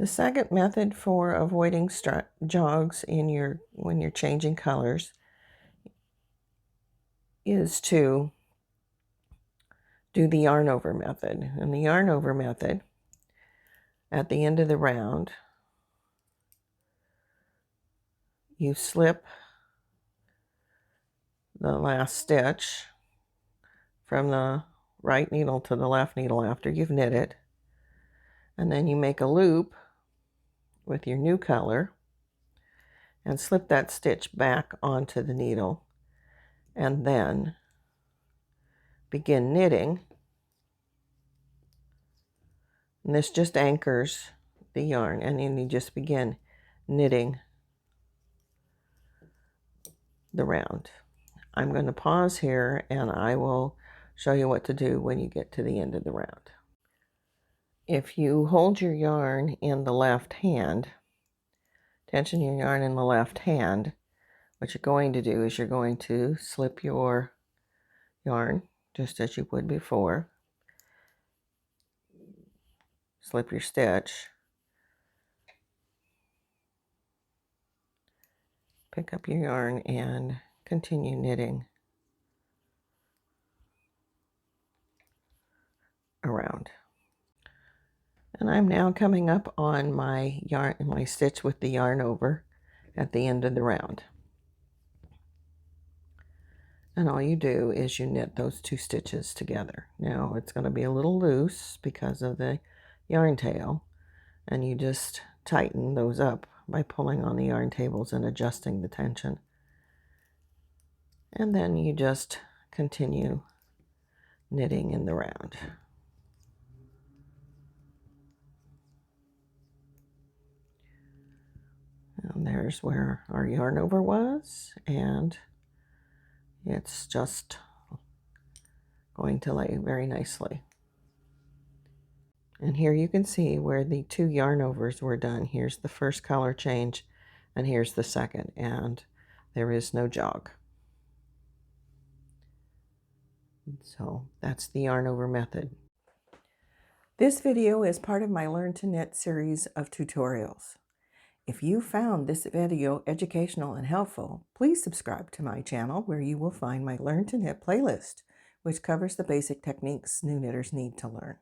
The second method for avoiding jogs when you're changing colors is to do the Yarnover method. And the Yarnover method, at the end of the round, you slip the last stitch from the right needle to the left needle after you've knit it, and then you make a loop with your new color and slip that stitch back onto the needle, and then begin knitting. And this just anchors the yarn, and then you just begin knitting the round. I'm going to pause here and I will show you what to do when you get to the end of the round. If you hold your yarn in the left hand, tension your yarn in the left hand, what you're going to do is you're going to slip your yarn just as you would before, slip your stitch, pick up your yarn and continue knitting around. And I'm now coming up on my stitch with the Yarnover at the end of the round. And all you do is you knit those two stitches together. Now it's going to be a little loose because of the yarn tail, and you just tighten those up by pulling on the yarn tables and adjusting the tension. And then you just continue knitting in the round. And there's where our Yarnover was, and it's just going to lay very nicely. And here you can see where the two Yarnovers were done. Here's the first color change, and here's the second, and there is no jog. So that's the Yarnover method. This video is part of my Learn to Knit series of tutorials. If you found this video educational and helpful, please subscribe to my channel where you will find my Learn to Knit playlist, which covers the basic techniques new knitters need to learn.